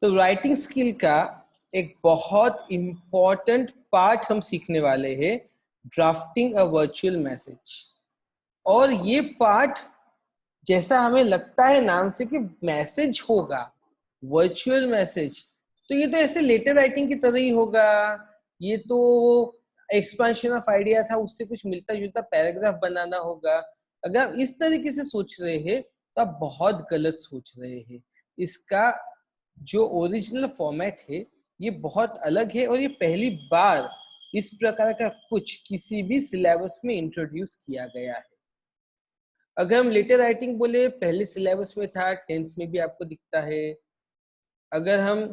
तो writing skill का एक बहुत इंपॉर्टेंट पार्ट हम सीखने वाले हैं, ड्राफ्टिंग अ वर्चुअल मैसेज। और ये पार्ट जैसा हमें लगता है नाम से कि मैसेज होगा, वर्चुअल मैसेज, तो ये तो ऐसे लेटर राइटिंग की तरह ही होगा। ये तो एक्सपेंशन ऑफ आइडिया था, उससे कुछ मिलता जुलता पैराग्राफ बनाना होगा। अगर आप इस तरीके से सोच रहे हैं तो आप बहुत गलत सोच रहे हैं। इसका जो ओरिजिनल फॉर्मेट है ये बहुत अलग है, और ये पहली बार इस प्रकार का कुछ किसी भी सिलेबस में इंट्रोड्यूस किया गया है। अगर हम लेटर राइटिंग बोले, पहले सिलेबस में था, 10th में भी आपको दिखता है। अगर हम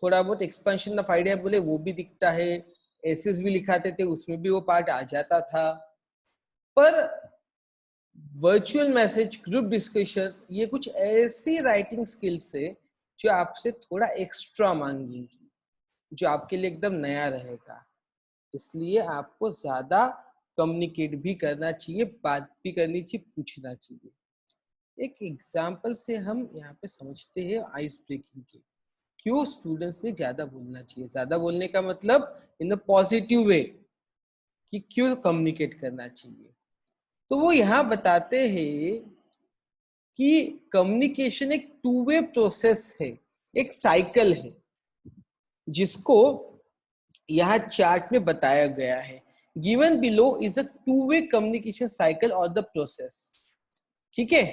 थोड़ा बहुत एक्सपेंशन ऑफ आइडिया बोले, वो भी दिखता है। एसेस भी लिखाते थे, उसमें भी वो पार्ट आ जाता था। पर वर्चुअल मैसेज, ग्रुप डिस्कशन, ये कुछ ऐसी राइटिंग स्किल्स है जो आपसे थोड़ा एक्स्ट्रा मांगेंगी, जो आपके लिए एकदम नया रहेगा। इसलिए आपको ज्यादा कम्युनिकेट भी करना चाहिए, बात भी करनी चाहिए, पूछना चाहिए। एक एग्जाम्पल से हम यहाँ पे समझते हैं आइस ब्रेकिंग के, क्यों स्टूडेंट्स ने ज्यादा बोलना चाहिए। ज्यादा बोलने का मतलब इन अ पॉजिटिव वे, कि क्यों कम्युनिकेट करना चाहिए। तो वो यहाँ बताते हैं कि कम्युनिकेशन एक टू वे प्रोसेस है, एक साइकिल है, जिसको यहाँ चार्ट में बताया गया है। Given below is a two way communication cycle और द प्रोसेस। ठीक है,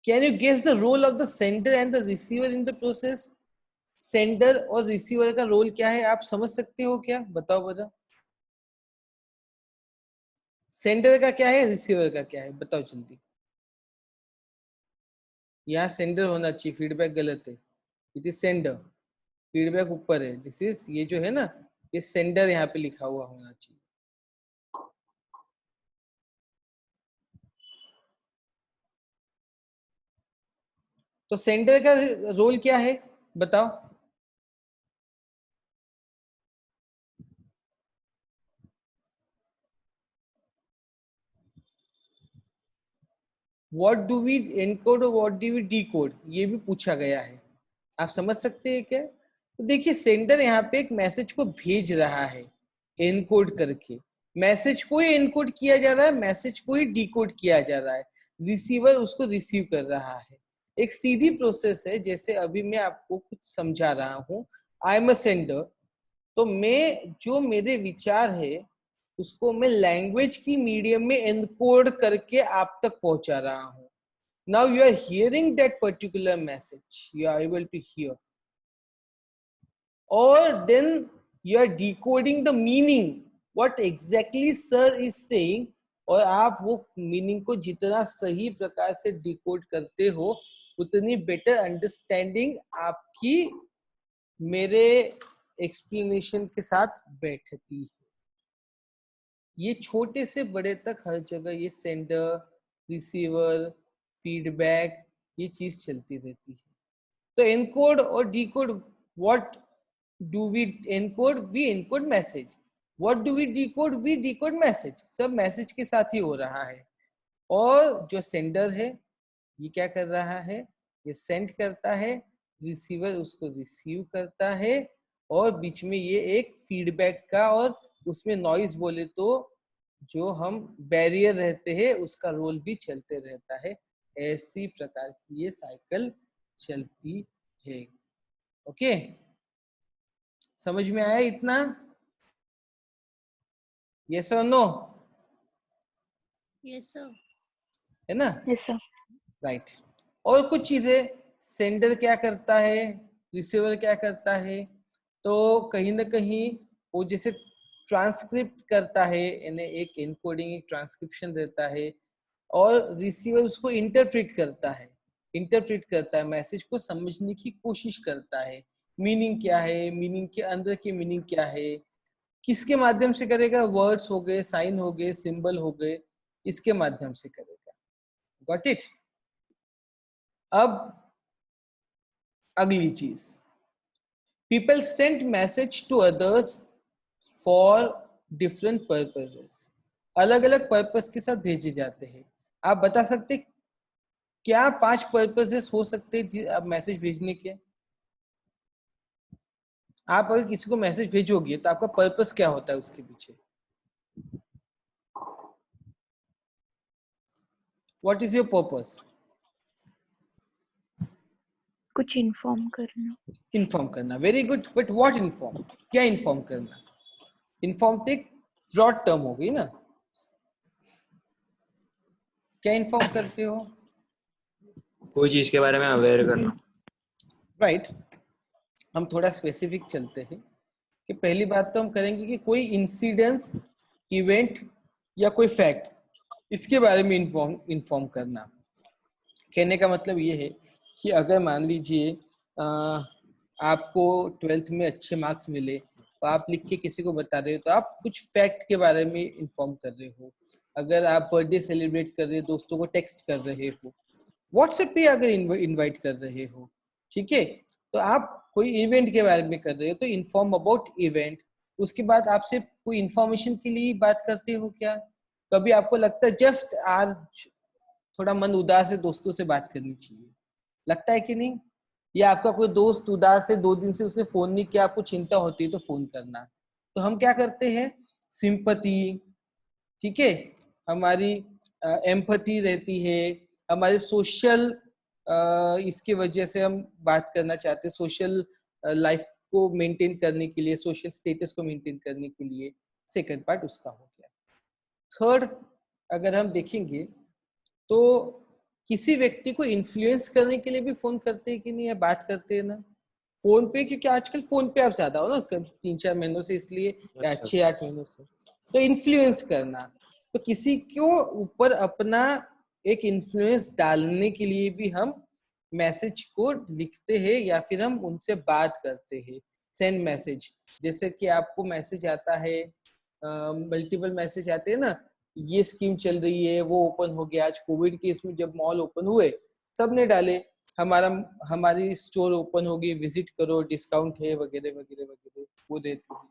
can you guess the role of the sender and the receiver in the process. Sender और रिसीवर का रोल क्या है, आप समझ सकते हो क्या? बताओ बताओ, सेंडर का क्या है, रिसीवर का क्या है, बताओ जल्दी। यहाँ सेंडर होना चाहिए, फीडबैक गलत है, इट इज सेंडर। फीडबैक ऊपर है, दिस इज, ये जो है ना, ये सेंडर यहाँ पे लिखा हुआ होना चाहिए। तो सेंडर का रोल क्या है, बताओ। व्हाट डू वी एनकोड और व्हाट डू वी डिकोड, ये भी पूछा गया है। आप समझ सकते हैं क्या? तो देखिए, सेंडर यहाँ पे एक मैसेज को भेज रहा है एनकोड करके, मैसेज को ही एनकोड किया जा रहा है, मैसेज को ही डिकोड किया जा रहा है, रिसीवर उसको रिसीव कर रहा है। एक सीधी प्रोसेस है, जैसे अभी मैं आपको कुछ समझा रहा हूँ। आई एम अ सेंडर, तो मैं जो मेरे विचार है उसको मैं लैंग्वेज की मीडियम में एनकोड करके आप तक पहुंचा रहा हूँ। Now you are hearing that particular message, you are able to hear, or then you are decoding the meaning, what exactly sir is saying, और आप वो मीनिंग को जितना सही प्रकार से डिकोड करते हो, उतनी बेटर अंडरस्टैंडिंग आपकी मेरे एक्सप्लेनेशन के साथ बैठती है। ये छोटे से बड़े तक हर जगह ये सेंडर, रिसीवर, फीडबैक, ये चीज चलती रहती है। तो एनकोड और decode, what do we encode, we encode message. What do we decode, we decode message. सब मैसेज के साथ ही हो रहा है। और जो सेंडर है ये क्या कर रहा है, ये सेंड करता है, रिसीवर उसको रिसीव करता है, और बीच में ये एक फीडबैक का और उसमें नॉइज बोले तो जो हम बैरियर रहते हैं उसका रोल भी चलते रहता है। ऐसी प्रकार की ये साइकिल चलती है। ओके, समझ में आया इतना? यस और नो? Yes sir. है ना? Yes sir. राइट। और कुछ चीजें, सेंडर क्या करता है, रिसीवर क्या करता है, तो कहीं ना कहीं वो जैसे ट्रांसक्रिप्ट करता है, यानी एक एनकोडिंग, एक ट्रांसक्रिप्शन रहता है, और रिसीवर उसको इंटरप्रेट करता है, मैसेज को समझने की कोशिश करता है, मीनिंग क्या है, मीनिंग के अंदर की मीनिंग क्या है, किसके माध्यम से करेगा, वर्ड्स हो गए, साइन हो गए, सिंबल हो गए, इसके माध्यम से करेगा। Got it? अब अगली चीज, people send message to others for different purposes. अलग अलग पर्पस के साथ भेजे जाते हैं। आप बता सकते क्या 5 पर्पसेस हो सकते हैं मैसेज भेजने के? आप अगर किसी को मैसेज भेजोगे तो आपका पर्पस क्या होता है उसके पीछे? What is your purpose? कुछ इन्फॉर्म करना। इन्फॉर्म करना, very good, but what inform? क्या इन्फॉर्म करना? इन्फॉर्म तो एक ब्रॉड टर्म हो गई ना, क्या इन्फॉर्म करते हो? कोई चीज के बारे में अवेयर करना। राइट, हम थोड़ा स्पेसिफिक चलते हैं कि पहली बात तो हम करेंगे कि कोई इंसिडेंस, इवेंट या कोई फैक्ट, इसके बारे में इन्फॉर्म करना। कहने का मतलब ये है कि अगर मान लीजिए आपको 12th में अच्छे मार्क्स मिले तो आप लिख के किसी को बता रहे हो तो आप कुछ फैक्ट के बारे में इन्फॉर्म कर रहे हो। अगर आप बर्थडे सेलिब्रेट कर रहे हो, दोस्तों को टेक्स्ट कर रहे हो, व्हाट्सएप पे अगर इनवाइट कर रहे हो, ठीक है, तो आप कोई इवेंट के बारे में कर रहे हो तो इन्फॉर्म अबाउट इवेंट। उसके बाद आपसे कोई इन्फॉर्मेशन के लिए बात करते हो क्या? कभी आपको लगता है जस्ट आज थोड़ा मन उदास है, दोस्तों से बात करनी चाहिए, लगता है कि नहीं? या आपका कोई दोस्त उदास है, 2 दिन से उसने फोन नहीं किया, आपको चिंता होती है तो फोन करना। तो हम क्या करते हैं? सिंपैथी, ठीक है, हमारी एम्पैथी रहती है, हमारे सोशल इसके वजह से हम बात करना चाहते हैं, सोशल लाइफ को मेंटेन करने के लिए, सोशल स्टेटस को मेंटेन करने के लिए। सेकंड पार्ट उसका हो गया। थर्ड अगर हम देखेंगे तो किसी व्यक्ति को इन्फ्लुएंस करने के लिए भी फोन करते हैं कि नहीं, है बात करते हैं ना फोन पे, क्योंकि आजकल फोन पे आप ज्यादा हो ना 3-4 महीनों से, इसलिए या 6-8 महीनों से। तो इन्फ्लुएंस करना, तो किसी को ऊपर अपना एक इन्फ्लुएंस डालने के लिए भी हम मैसेज को लिखते हैं या फिर हम उनसे बात करते हैं। सेंड मैसेज, जैसे कि आपको मैसेज आता है, मल्टीपल मैसेज आते हैं ना, ये स्कीम चल रही है, वो ओपन हो गया। आज कोविड के इसमें जब मॉल ओपन हुए सबने डाले हमारी स्टोर ओपन होगी, विजिट करो, डिस्काउंट है वगैरह वगैरह वगैरह, वो देते हैं।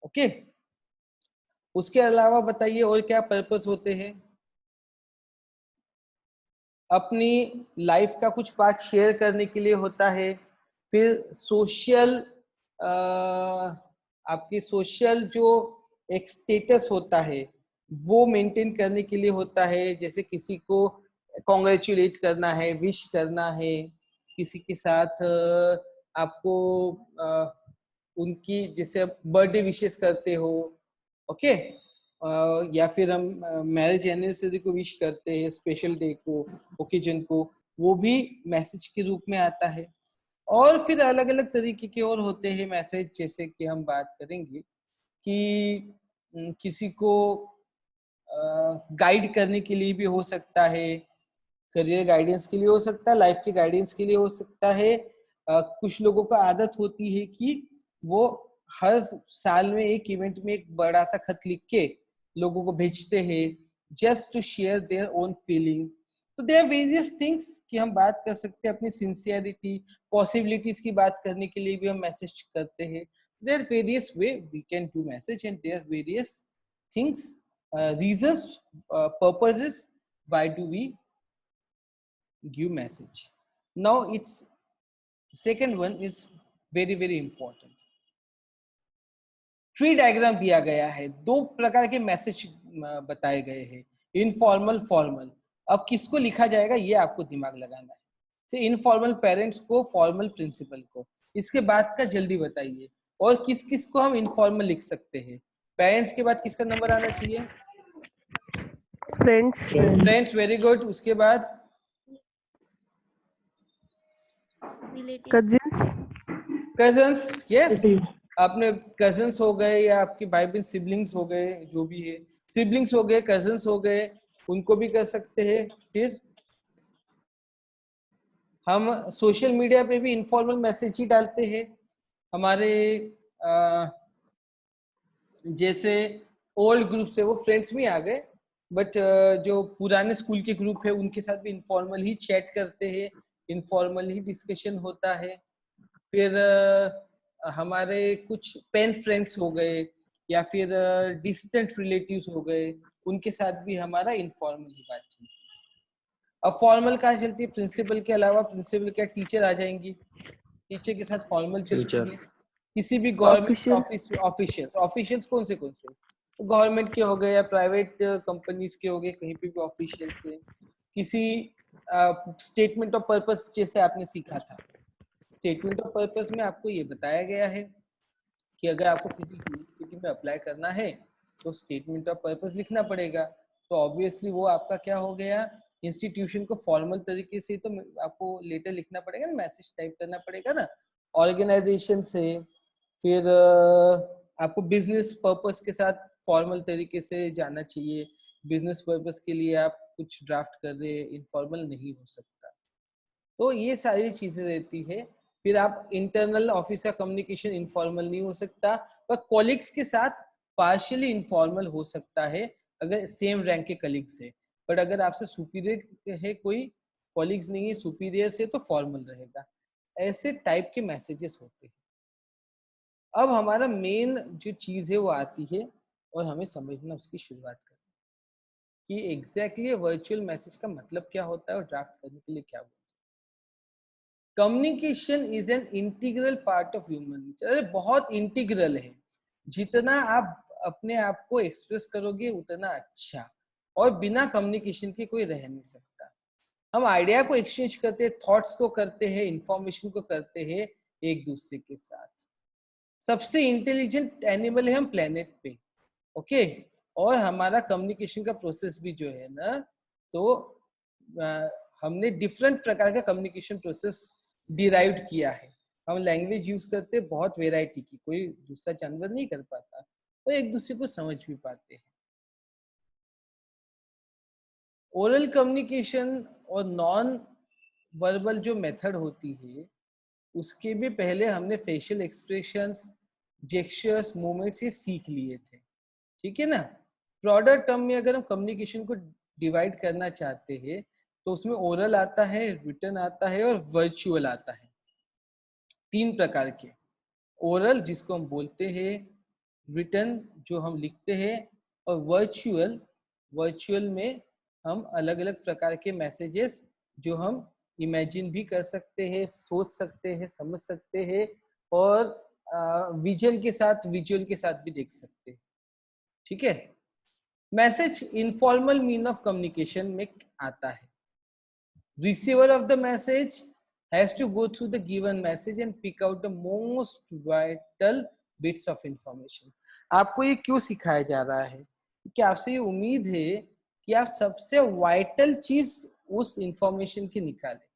ओके, उसके अलावा बताइए और क्या पर्पस होते हैं? अपनी लाइफ का कुछ पार्ट शेयर करने के लिए होता है। फिर सोशल आपकी सोशल जो एक स्टेटस होता है वो मेंटेन करने के लिए होता है, जैसे किसी को कॉन्ग्रेचुलेट करना है, विश करना है, किसी के साथ आपको उनकी जैसे बर्थडे विशेस करते हो, ओके, या फिर हम मैरिज एनिवर्सरी को विश करते हैं, स्पेशल डे को, ओकेजन को, वो भी मैसेज के रूप में आता है। और फिर अलग अलग तरीके के और होते हैं मैसेज, जैसे कि हम बात करेंगे कि किसी को गाइड करने के लिए भी हो सकता है, करियर गाइडेंस के लिए हो सकता है, लाइफ के गाइडेंस के लिए हो सकता है। कुछ लोगों को आदत होती है कि वो हर साल में एक इवेंट में एक बड़ा सा खत लिख के लोगों को भेजते हैं, just to share their own feeling. तो देयर वेरियस थिंग्स कि हम बात कर सकते हैं, अपनी सिंसियरिटी, पॉसिबिलिटीज की बात करने के लिए भी हम मैसेज करते हैं। There various way we can do message and there various things, reasons, purposes why do we give message. Now it's second one is very very important. Tree diagram दिया गया है, 2 प्रकार के मैसेज बताए गए हैं, इनफॉर्मल, फॉर्मल। अब किसको लिखा जाएगा ये आपको दिमाग लगाना है। तो इनफॉर्मल पेरेंट्स को, फॉर्मल प्रिंसिपल को। इसके बाद का जल्दी बताइए, और किस किस को हम इनफॉर्मल लिख सकते हैं? पेरेंट्स के बाद किसका नंबर आना चाहिए? Friends, very good. उसके बाद कजन्स, यस, आपने कजन्स हो गए या आपके भाई बहन, सिबलिंग्स हो गए, जो भी है, सिबलिंग्स हो गए, कजन्स हो गए, उनको भी कर सकते हैं। फिर हम सोशल मीडिया पे भी इनफॉर्मल मैसेज ही डालते हैं। हमारे जैसे ओल्ड ग्रुप से वो फ्रेंड्स में आ गए, बट जो पुराने स्कूल के ग्रुप है उनके साथ भी इनफॉर्मल ही चैट करते हैं, इनफॉर्मल ही डिस्कशन होता है। फिर हमारे कुछ पेन फ्रेंड्स हो गए या फिर डिस्टेंट रिलेटिव्स हो गए, उनके साथ भी हमारा इनफॉर्मल ही बात चलती है। अब फॉर्मल कहाँ चलती है? प्रिंसिपल के अलावा, प्रिंसिपल क्या टीचर आ जाएंगी, टीचर के साथ फॉर्मल चलती है। किसी भी गवर्नमेंट Official. ऑफिशियल्स ऑफिशियल्स कौन से गवर्नमेंट के हो गए या प्राइवेट कंपनीज के हो गए, कहीं पे भी ऑफिशियल्स है। किसी स्टेटमेंट ऑफ पर्पस जैसे आपने सीखा था, स्टेटमेंट ऑफ पर्पस में आपको ये बताया गया है कि अगर आपको किसी यूनिवर्सिटी में अप्लाई करना है तो स्टेटमेंट ऑफ पर्पस लिखना पड़ेगा। तो ऑब्वियसली वो आपका क्या हो गया, इंस्टीट्यूशन को फॉर्मल तरीके से तो आपको लेटर लिखना पड़ेगा ना, मैसेज टाइप करना पड़ेगा ना ऑर्गेनाइजेशन से। फिर आपको बिजनेस पर्पस के साथ फॉर्मल तरीके से जाना चाहिए। बिजनेस पर्पस के लिए आप कुछ ड्राफ्ट कर रहे हैं, इनफॉर्मल नहीं हो सकता। तो ये सारी चीजें रहती है। फिर आप इंटरनल ऑफिस का कम्युनिकेशन इनफॉर्मल नहीं हो सकता, पर कॉलिग्स के साथ पार्शियली इनफॉर्मल हो सकता है अगर सेम रैंक के कलीग्स है। बट अगर आपसे सुपीरियर है कोई, कॉलिग्स नहीं है सुपीरियर से, तो फॉर्मल रहेगा। ऐसे टाइप के मैसेजेस होते हैं। अब हमारा मेन जो चीज है वो आती है और हमें समझना उसकी शुरुआत करना कि एग्जैक्टली वर्चुअल मैसेज का मतलब क्या होता है और ड्राफ्ट करने के लिए क्या होता है। Communication is an integral part of human nature. अरे बहुत इंटीग्रल है, जितना आप अपने आप को एक्सप्रेस करोगे उतना अच्छा, और बिना कम्युनिकेशन के कोई रह नहीं सकता। हम आइडिया को एक्सचेंज करते हैं, थॉट्स को करते हैं, इंफॉर्मेशन को करते हैं एक दूसरे के साथ। सबसे इंटेलिजेंट एनिमल है हम प्लेनेट पे, ओके। और हमारा कम्युनिकेशन का प्रोसेस भी जो है ना, तो हमने डिफरेंट प्रकार का कम्युनिकेशन प्रोसेस डिराइव किया है। हम लैंग्वेज यूज करते हैं बहुत वेराइटी की, कोई दूसरा जानवर नहीं कर पाता, तो एक दूसरे को समझ भी पाते हैं। ओरल कम्युनिकेशन और नॉन वर्बल जो मेथड होती है, उसके भी पहले हमने फेशियल एक्सप्रेशंस, जेस्चर्स, मूवमेंट्स ये सीख लिए थे, ठीक है ना। ब्रॉडर टर्म में अगर हम कम्युनिकेशन को डिवाइड करना चाहते हैं तो उसमें ओरल आता है, रिटन आता है और वर्चुअल आता है। तीन प्रकार के, ओरल जिसको हम बोलते हैं, रिटन जो हम लिखते हैं, और वर्चुअल में हम अलग अलग प्रकार के मैसेजेस जो हम इमेजिन भी कर सकते हैं, सोच सकते हैं, समझ सकते हैं, और विजुअल के साथ भी देख सकते हैं, ठीक है। Message informal mean of communication में आता है। Receiver of the message has to go through the given message and pick out the most vital bits of information. आपको ये क्यों सिखाया जा रहा है? कि आपसे ये उम्मीद है कि आप सबसे वाइटल चीज उस इंफॉर्मेशन की निकालें।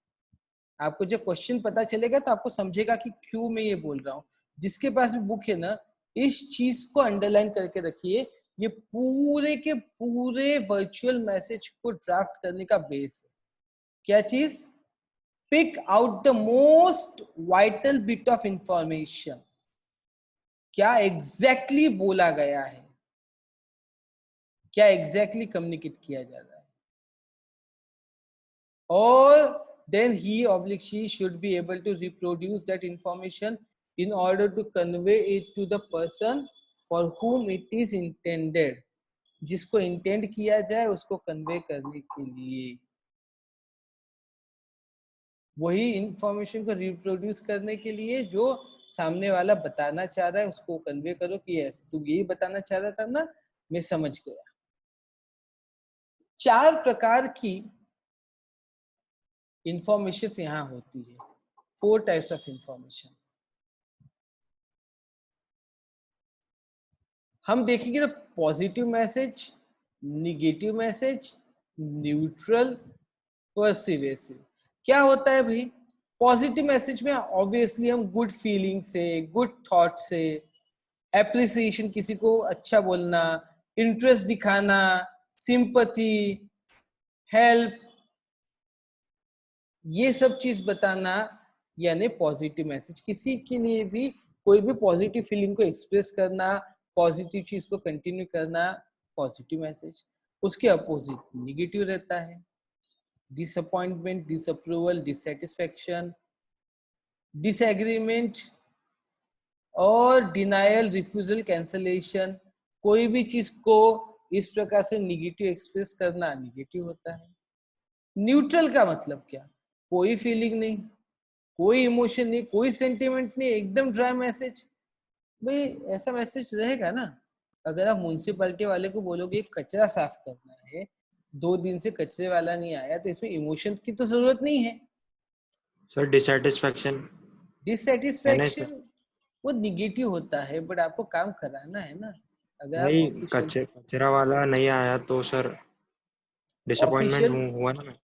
आपको जब क्वेश्चन पता चलेगा तो आपको समझेगा कि क्यों मैं ये बोल रहा हूँ। जिसके पास भी बुक है ना, इस चीज को अंडरलाइन करके रखिए, ये पूरे के पूरे वर्चुअल मैसेज को ड्राफ्ट करने का बेस है। क्या चीज? Pick out the most vital bit of information. क्या एग्जैक्टली बोला गया है, क्या एग्जैक्टली कम्युनिकेट किया जा रहा है, और then he or she should be able to reproduce that information in order to convey it to the person for whom it is intended. जिसको इंटेंड किया जाए उसको कन्वे करने के लिए, वही इंफॉर्मेशन को रिप्रोड्यूस करने के लिए जो सामने वाला बताना चाह रहा है उसको कन्वे करो कि यस तू यही बताना चाह रहा था ना, मैं समझ गया। 4 प्रकार की इंफॉर्मेशन यहाँ होती है, 4 टाइप्स ऑफ इंफॉर्मेशन। हम देखेंगे तो positive message, negative message, neutral, persuasive. क्या होता है भाई? पॉजिटिव मैसेज में ऑब्वियसली हम गुड फीलिंग से, गुड थॉट से, एप्रिसिएशन, किसी को अच्छा बोलना, इंटरेस्ट दिखाना, सिंपैथी, हेल्प, ये सब चीज बताना, यानी पॉजिटिव मैसेज। किसी के लिए भी कोई भी पॉजिटिव फीलिंग को एक्सप्रेस करना, पॉजिटिव चीज को कंटिन्यू करना, पॉजिटिव मैसेज। उसके अपोजिट निगेटिव रहता है, डिसअपॉइंटमेंट, डिसअप्रूवल, डिससेटिस्फैक्शन, डिसएग्रीमेंट और डिनायल, रिफ्यूजल, कैंसलेशन। कोई भी चीज को इस प्रकार से निगेटिव एक्सप्रेस करना निगेटिव होता है। न्यूट्रल का मतलब क्या? कोई फीलिंग नहीं, कोई इमोशन नहीं, कोई सेंटिमेंट नहीं, एकदम ड्राई मैसेज, भाई ऐसा मैसेज रहेगा ना। अगर आप म्युनिसिपैलिटी वाले को बोलोगे कचरा साफ करना है, 2 दिन से कचरे वाला नहीं आया, तो इसमें इमोशन की तो जरूरत नहीं है। सर डिसैटिस्फैक्शन है ना डिससेटिस्फेक्शन इसमें? वो निगेटिव होता है, बट आपको काम कराना है ना। अगर आप नहीं, ऑफिशियल कचरा वाला नहीं आया तो सर डिसअपॉइंटमेंट ऑफिशियल हुआ ना मैं।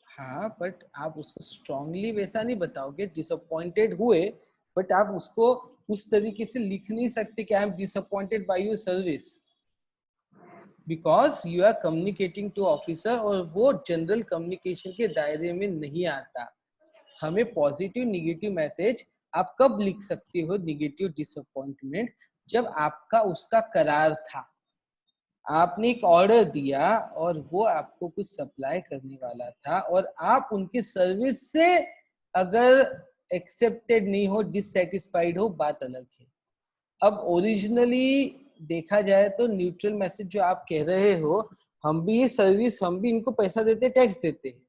हाँ, बट आप उसको स्ट्रांगली वैसा नहीं बताओगे डिसअपॉइंटेड हुए, बट आप उसको उस तरीके से लिख नहीं सकते कि I am disappointed by your service, because you are communicating to officer और वो जनरल कम्युनिकेशन के दायरे में नहीं आता। हमें पॉजिटिव निगेटिव मैसेज आप कब लिख सकते हो, निगेटिव डिसअपॉइंटमेंट, जब आपका उसका करार था, आपने एक ऑर्डर दिया और वो आपको कुछ सप्लाई करने वाला था और आप उनकी सर्विस से अगर एक्सेप्टेड नहीं हो, डिससेटिस्फाइड हो, बात अलग है। अब ओरिजिनली देखा जाए तो न्यूट्रल मैसेज जो आप कह रहे हो, हम भी ये सर्विस, हम भी इनको पैसा देते, टैक्स देते हैं,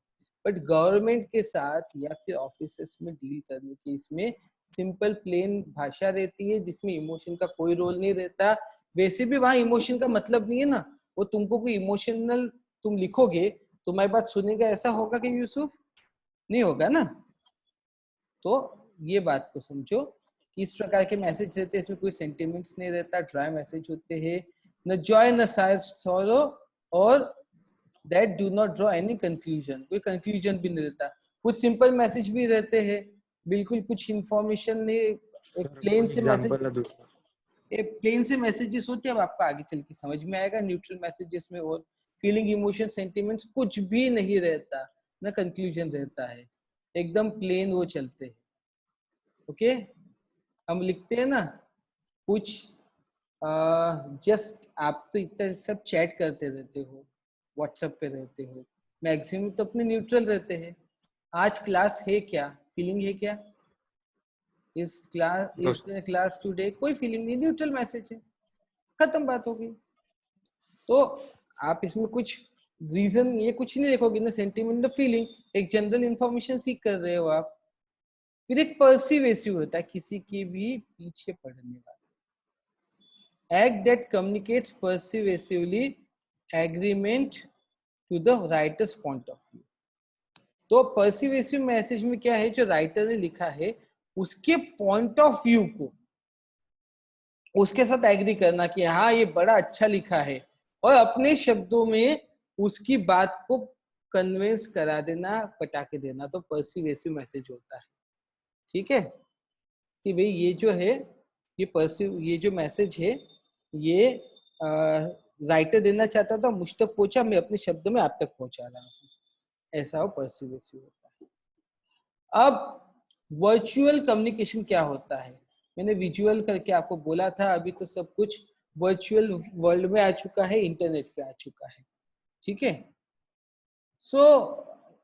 बट गवर्नमेंट के साथ या फिर ऑफिसेस में डील करने की इसमें सिंपल प्लेन भाषा रहती है जिसमें इमोशन का कोई रोल नहीं रहता। वैसे भी वहां इमोशन का मतलब नहीं है ना, वो तुमको कोई इमोशनल तुम लिखोगे, तुम्हारी बात सुनेगा ऐसा होगा कि यूसुफ? नहीं होगा ना। तो ये बात को समझो कि इस प्रकार के मैसेज रहते हैं, इसमें कोई सेंटिमेंट्स नहीं रहता, ड्राई मैसेज होते हैं, न जॉय न सॉरो, और that do not draw any conclusion, कोई कंक्लूजन भी नहीं रहता। कुछ सिंपल मैसेज भी रहते हैं, बिल्कुल कुछ इंफॉर्मेशन नहीं, एक सर प्लेन कोई से मैसेज, एग्जांपल है दूसरा? एक प्लेन से मैसेजेस होते हैं, अब आपको आगे चल के समझ में आएगा। न्यूट्रल मैसेजेस में और फीलिंग, इमोशन, सेंटिमेंट्स कुछ भी नहीं रहता, ना कंक्लूजन रहता है, एकदम प्लेन वो चलते हैं। ओके, हम लिखते हैं ना कुछ, जस्ट आप तो इतना सब चैट करते रहते हो, व्हाट्सएप पे रहते हो, मैक्सिमम तो अपने न्यूट्रल रहते हैं। आज क्लास है क्या, फीलिंग है क्या? इस क्लास टुडे, कोई फीलिंग नहीं, न्यूट्रल मैसेज है, खत्म, बात हो गई। तो आप इसमें कुछ रीजन ये कुछ नहीं लिखोगे ना, सेंटिमेंट ना फीलिंग, एक जनरल इंफॉर्मेशन सीख कर रहे हो आप। फिर एक पर्सिवेसिव होता है, किसी के भी पीछे पड़ने वाला, act that communicates persuasively agreement to the writer's point of view। तो persuasive मैसेज में क्या है, जो राइटर ने लिखा है उसके पॉइंट ऑफ व्यू को उसके साथ एग्री करना कि हाँ ये बड़ा अच्छा लिखा है, और अपने शब्दों में उसकी बात को कन्विंस करा देना, पटा के देना, तो पर्सिवेसिव मैसेज होता है। ठीक है, कि भाई ये जो है, ये जो मैसेज है, ये राइटर देना चाहता था, मुझ तक पहुंचा, मैं अपने शब्दों में आप तक पहुंचा रहा हूँ, ऐसा वो पर्सिवेसिव होता है। अब वर्चुअल कम्युनिकेशन क्या होता है? मैंने विजुअल करके आपको बोला था, अभी तो सब कुछ वर्चुअल वर्ल्ड में आ चुका है, इंटरनेट पे आ चुका है। ठीक है, सो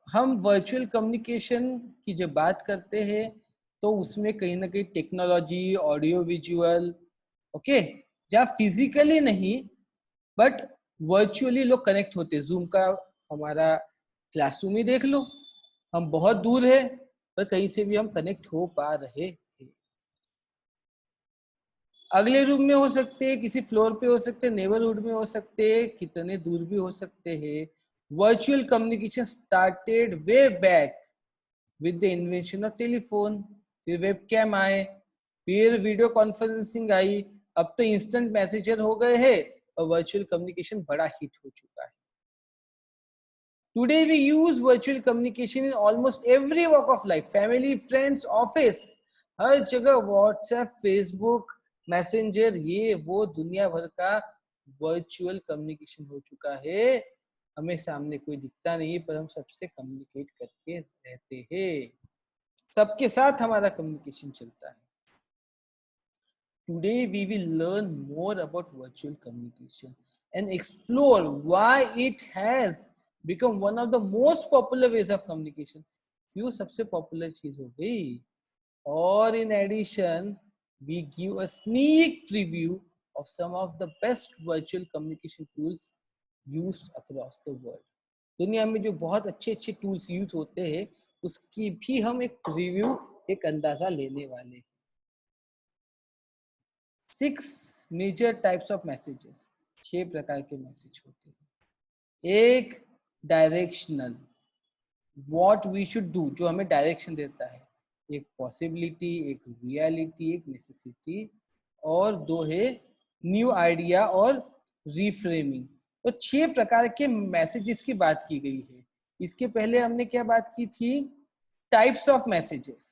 हम वर्चुअल कम्युनिकेशन की जब बात करते हैं तो उसमें कहीं ना कहीं टेक्नोलॉजी, ऑडियो विजुअल, ओके, जहाँ फिजिकली नहीं बट वर्चुअली लोग कनेक्ट होते हैं। जूम का हमारा क्लासरूम ही देख लो, हम बहुत दूर है पर कहीं से भी हम कनेक्ट हो पा रहे हैं। अगले रूम में हो सकते हैं, किसी फ्लोर पे हो सकते हैं, नेबरहुड में हो सकते हैं, कितने दूर भी हो सकते हैं। Virtual communication started way back with the invention of telephone, फिर वेबकैम आए, फिर वीडियो कॉन्फ्रेंसिंग आई, अब तो इंस्टेंट मैसेजर हो गए हैं और वर्चुअल कम्युनिकेशन बड़ा हिट हो चुका है। Today we use virtual communication in almost every walk of life, family, friends, office, हर जगह व्हाट्सएप, फेसबुक, मैसेंजर, ये वो दुनिया भर का वर्चुअल कम्युनिकेशन हो चुका है। हमें सामने कोई दिखता नहीं है पर हम सबसे कम्युनिकेट करके रहते हैं, सबके साथ हमारा कम्युनिकेशन चलता है। Today we will learn more about virtual communication and explore why it has become one of the most popular ways of communication। क्यों सबसे पॉपुलर चीज हो गई? और in addition we give a sneak preview of some of the best virtual communication tools used across the world। दुनिया में जो बहुत अच्छे अच्छे टूल्स यूज होते हैं उसकी भी हम एक रिव्यू, एक अंदाजा लेने वाले हैं। 6 मेजर टाइप्स ऑफ मैसेजेस, 6 प्रकार के मैसेज होते हैं। एक directional, what we should do, जो हमें डायरेक्शन देता है। एक पॉसिबिलिटी, एक रियलिटी, एक नेसेसिटी, और 2 है न्यू आइडिया और रिफ्रेमिंग। तो 6 प्रकार के मैसेजेस की बात की गई है। इसके पहले हमने क्या बात की थी? Types of messages,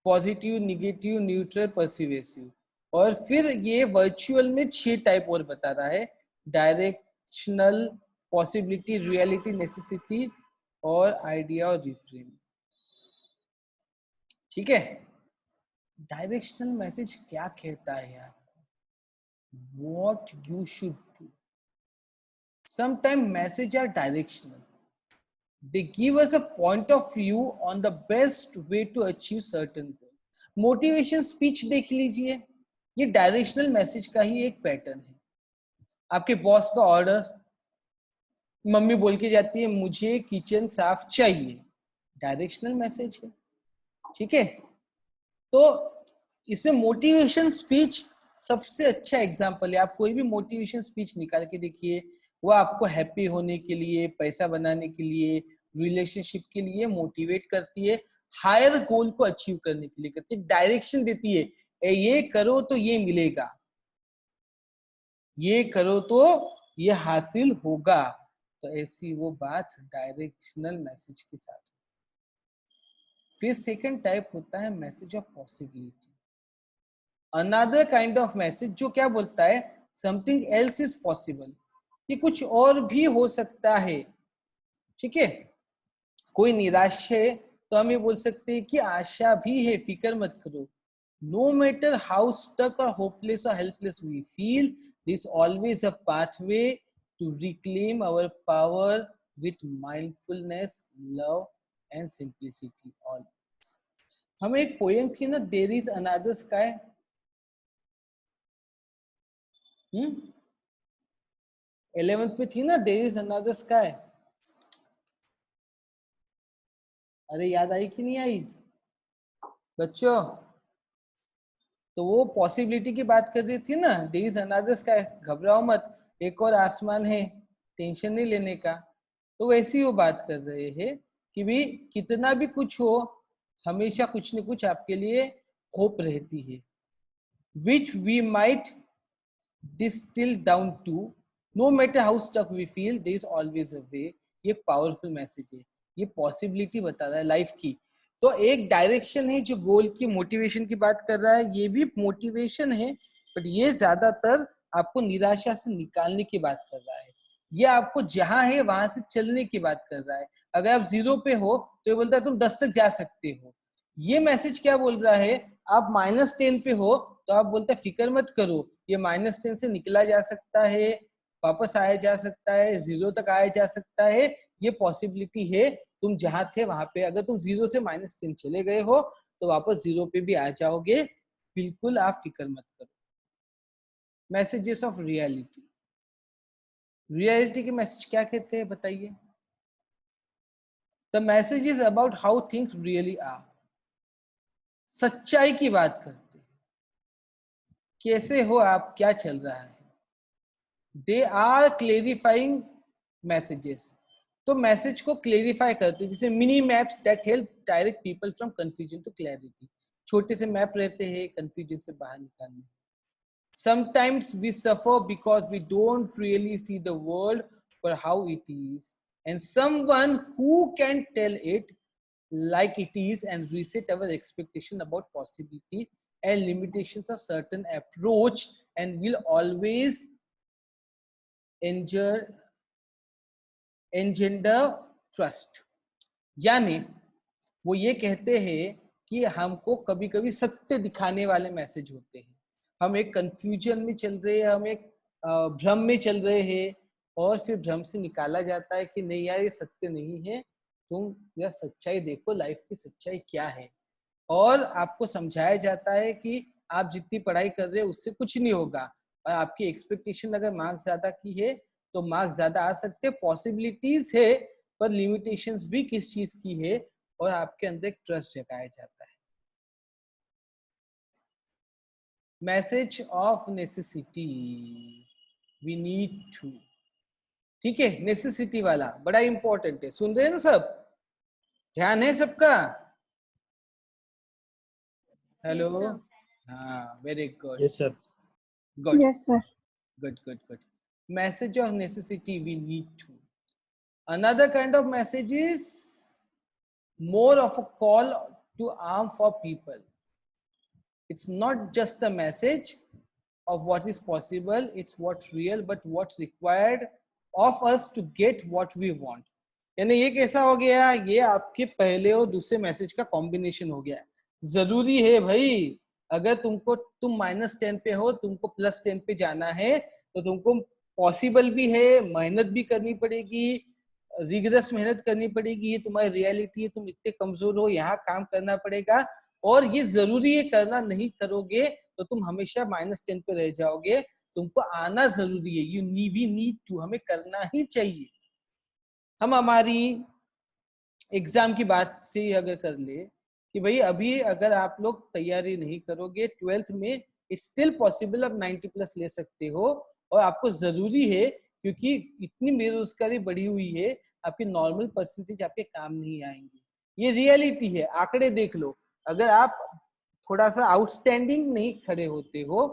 positive, negative, neutral, persuasive. और फिर ये वर्चुअल में 6 टाइप और बता रहा है, डायरेक्शनल, पॉसिबिलिटी, रियलिटी, नेसेसिटी और आइडिया और रिफ्रेम। ठीक है, डायरेक्शनल मैसेज क्या कहता है यार? What you should do. Sometime message are directional, they give us a point of view on the best way to achieve certain goal. Motivation speech देख लीजिए, ये डायरेक्शनल मैसेज का ही एक पैटर्न है। आपके बॉस का ऑर्डर, मम्मी बोल के जाती है मुझे किचन साफ चाहिए, डायरेक्शनल मैसेज है। ठीक है, तो इसमें मोटिवेशन स्पीच सबसे अच्छा एग्जाम्पल है। आप कोई भी मोटिवेशन स्पीच निकाल के देखिए, वो आपको हैप्पी होने के लिए, पैसा बनाने के लिए, रिलेशनशिप के लिए मोटिवेट करती है, हायर गोल को अचीव करने के लिए करती है, डायरेक्शन देती है, ये करो तो ये मिलेगा, ये करो तो ये हासिल होगा। तो ऐसी वो बात डायरेक्शनल मैसेज के साथ। फिर सेकंड टाइप होता है message of possibility, another kind of message जो क्या बोलता है, समथिंग एल्स इज पॉसिबल, कि कुछ और भी हो सकता है। ठीक है, कोई निराश है तो हम ये बोल सकते हैं कि आशा भी है, फिक्र मत करो। नो मैटर हाउ स्टक और होपलेस और helpless we feel, this always a pathway to reclaim our power with mindfulness, love and simplicity. Always. हमें एक पोएम थी ना, there is another sky, 11th में थी ना, देयर इज अनदर स्काई। अरे याद आई कि नहीं आई बच्चों? तो वो पॉसिबिलिटी की बात कर रही थी ना, देयर इज अनदर स्काई, घबराओ मत, एक और आसमान है, टेंशन नहीं लेने का। तो वैसी वो बात कर रहे हैं कि भी कितना भी कुछ हो, हमेशा कुछ न कुछ आपके लिए होप रहती है, which we might distil down to, no matter how stuck we feel, there is always a way. ये पावरफुल मैसेज है, ये पॉसिबिलिटी बता रहा है लाइफ की। तो एक डायरेक्शन है जो गोल की, मोटिवेशन की बात कर रहा है, ये भी मोटिवेशन है, बट ये ज्यादातर आपको निराशा से निकालने की बात कर रहा है, ये आपको जहां है वहां से चलने की बात कर रहा है। अगर आप 0 पे हो तो ये बोलता है तुम 10 तक जा सकते हो। ये मैसेज क्या बोल रहा है, आप -10 पे हो तो आप बोलते फिक्र मत करो, ये -10 से निकला जा सकता है, वापस आया जा सकता है, 0 तक आया जा सकता है, ये पॉसिबिलिटी है। तुम जहां थे वहां पे, अगर तुम 0 से -10 चले गए हो तो वापस 0 पे भी आ जाओगे, बिल्कुल आप फिक्र मत करो। मैसेजेस ऑफ रियलिटी, रियलिटी के मैसेज क्या कहते हैं बताइए? The message is about how things really are, सच्चाई की बात करते हैं, कैसे हो आप, क्या चल रहा है। दे आर क्लेरिफाइंग मैसेजेस, तो मैसेज को क्लेरिफाई करते हैं, जैसे mini maps that help direct people from confusion to clarity, छोटे से मैप रहते हैं कंफ्यूजन से बाहर निकालने। Sometimes we suffer because we don't really see the world for how it is, and someone who can tell it like it is and reset our expectation about possibility and limitations of certain approach, and will always engender trust। यानी वो ये कहते हैं कि हमको कभी कभी सत्य दिखाने वाले मैसेज होते हैं, हम एक कंफ्यूजन में चल रहे हैं, हम एक भ्रम में चल रहे हैं, और फिर भ्रम से निकाला जाता है कि नहीं यार ये सत्य नहीं है, तुम यार सच्चाई देखो, लाइफ की सच्चाई क्या है। और आपको समझाया जाता है कि आप जितनी पढ़ाई कर रहे हो उससे कुछ नहीं होगा, और आपकी एक्सपेक्टेशन अगर मार्क्स ज्यादा की है तो मार्क्स ज्यादा आ सकते हैं, पॉसिबिलिटीज है, पर लिमिटेशंस भी किस चीज की है, और आपके अंदर एक ट्रस्ट जगाया जाता है। Message of necessity, we need to, ठीक है, नेसेसिटी वाला बड़ा इंपॉर्टेंट है। सुन रहे हैं ना सब, ध्यान है सबका? हेलो, हाँ, very good, yes sir. Good Yes, sir. Good good good. Message of necessity, we need to. Another kind of message is more of a call to arm for people. It's not just a message of what is possible, it's what's real, but what's required of us to get what we want. यानी ये कैसा हो गया, ये आपके पहले और दूसरे मैसेज का कॉम्बिनेशन हो गया। जरूरी है भाई, अगर तुम -10 पे हो, तुमको +10 पे जाना है, तो तुमको पॉसिबल भी है, मेहनत भी करनी पड़ेगी, रिगरस मेहनत करनी पड़ेगी, ये तुम्हारी रियलिटी है, तुम इतने कमजोर हो, यहाँ काम करना पड़ेगा, और ये जरूरी है करना, नहीं करोगे तो तुम हमेशा -10 पे रह जाओगे। तुमको आना जरूरी है, वी नीड टू, हमें करना ही चाहिए। हम हमारी एग्जाम की बात से अगर कर ले कि भाई अभी अगर आप लोग तैयारी नहीं करोगे 12th में, इट्स स्टिल पॉसिबल, आप 90+ ले सकते हो, और आपको जरूरी है, क्योंकि इतनी बेरोजगारी बढ़ी हुई है, आपके नॉर्मल परसेंटेज आपके काम नहीं आएंगे। ये रियलिटी है, आंकड़े देख लो। अगर आप थोड़ा सा आउटस्टैंडिंग नहीं खड़े होते हो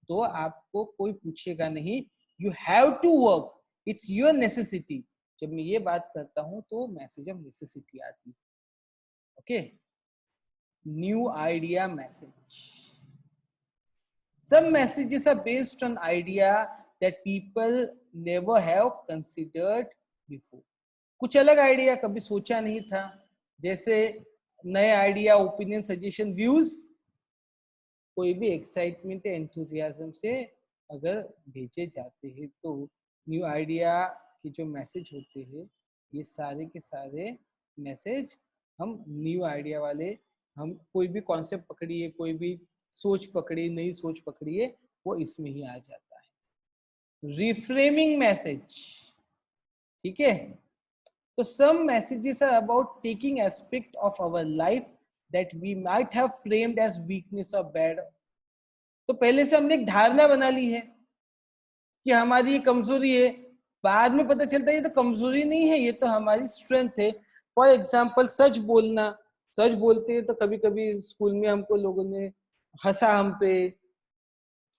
तो आपको कोई पूछेगा नहीं। You have to work, it's your necessity. जब मैं ये बात करता हूं तो मैसेज ऑफ नेसेसिटी आती है। Okay, new idea message. Some messages are based on idea that people never have considered before. कुछ अलग आइडिया कभी सोचा नहीं था, जैसे नए आइडिया, ओपिनियन, सजेशन, व्यूज, कोई भी एक्साइटमेंट, एंथुजियाज्म से अगर भेजे जाते हैं तो न्यू आइडिया के जो मैसेज होते हैं, ये सारे के सारे मैसेज हम न्यू आइडिया वाले, हम कोई भी कॉन्सेप्ट पकड़िए, कोई भी सोच पकड़ी, नई सोच पकड़िए, वो इसमें ही आ जाता है। रिफ्रेमिंग मैसेज, ठीक है, तो some messages are about taking aspect of our life that we might have framed as weakness और बैड। तो पहले से हमने एक धारणा बना ली है कि हमारी ये कमजोरी है, बाद में पता चलता है ये तो कमजोरी नहीं है, ये तो हमारी स्ट्रेंथ है। फॉर एग्जाम्पल, सच बोलना, सच बोलते हैं तो कभी कभी स्कूल में हमको लोगों ने हंसा हम पे,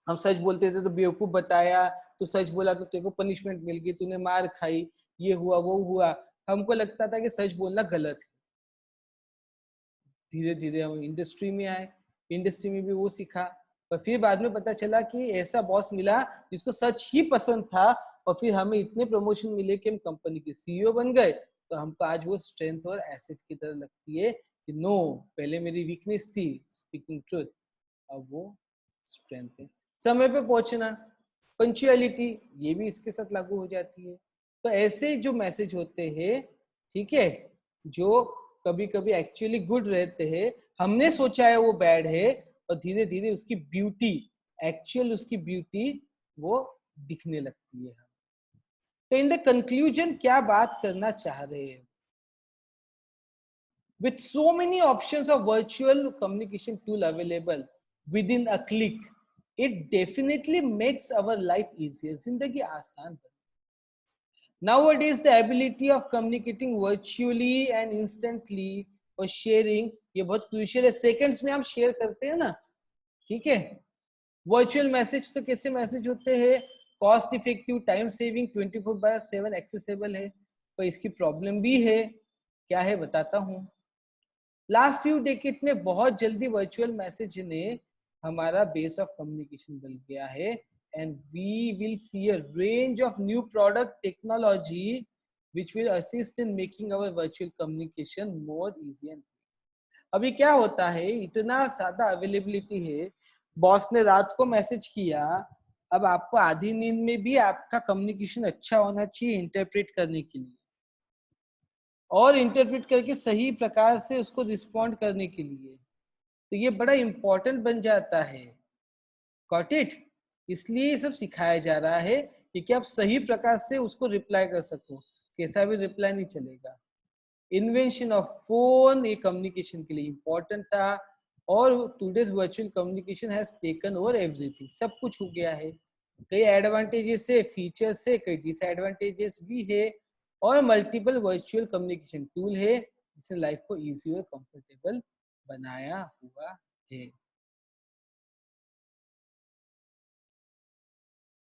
हम सच बोलते थे तो बेवकूफ बताया, तो सच बोला तो तेरे को पनिशमेंट मिल गई, तूने मार खाई, ये हुआ वो हुआ। हमको लगता था कि सच बोलना गलत है। धीरे धीरे हम इंडस्ट्री में आए, इंडस्ट्री में भी वो सीखा, पर फिर बाद में पता चला कि ऐसा बॉस मिला जिसको सच ही पसंद था, और फिर हमें इतने प्रमोशन मिले कि हम कंपनी के सीईओ बन गए। तो हमको आज वो स्ट्रेंथ और एसेट की तरह लगती है कि नो, पहले मेरी वीकनेस थी स्पीकिंग ट्रूथ, अब वो स्ट्रेंथ है। समय पे पहुंचना, पंक्चुअलिटी, ये भी इसके साथ लागू हो जाती है। तो ऐसे जो मैसेज होते हैं, ठीक है, जो कभी कभी एक्चुअली गुड रहते हैं, हमने सोचा है वो बैड है, और धीरे धीरे उसकी ब्यूटी, एक्चुअल उसकी ब्यूटी वो दिखने लगती है। तो इन द कंक्लूजन क्या बात करना चाह रहे हैं? With so many options of virtual communication tool available within a click, it definitely makes our life easier. जिंदगी आसान है। Nowadays, the ability of communicating virtually and instantly or sharing, ये बहुत क्रूशियल है। सेकंड्स में हम शेयर करते हैं ना, ठीक है। वर्चुअल मैसेज तो कैसे मैसेज होते हैं? Cost effective, time saving, 24/7 accessible है। पर इसकी प्रॉब्लम भी है, क्या है बताता हूँ। लास्ट फ्यू डेकेड में बहुत जल्दी वर्चुअल मैसेज ने हमारा बेस ऑफ कम्युनिकेशन बन गया है, and we will see a range of new product technology which will assist in making our virtual communication more easy and अभी क्या होता है, इतना ज्यादा अवेलेबिलिटी है, बॉस ने रात को मैसेज किया, अब आपको आधी नींद में भी आपका कम्युनिकेशन अच्छा होना चाहिए इंटरप्रेट करने के लिए, और इंटरप्रेट करके सही प्रकार से उसको रिस्पॉन्ड करने के लिए। तो ये बड़ा इंपॉर्टेंट बन जाता है। Got it? इसलिए ये सब सिखाया जा रहा है कि आप सही प्रकार से उसको रिप्लाई कर सको, कैसा भी रिप्लाई नहीं चलेगा। इन्वेंशन ऑफ फोन ये कम्युनिकेशन के लिए इंपॉर्टेंट था। और today's virtual communication has taken over everything, सब कुछ हो गया है। कई एडवांटेजेस है, फीचर्स है, कई डिसएडवांटेजेस भी है, और मल्टीपल वर्चुअल कम्युनिकेशन टूल है जिसने लाइफ को इजी और कंफर्टेबल बनाया हुआ है।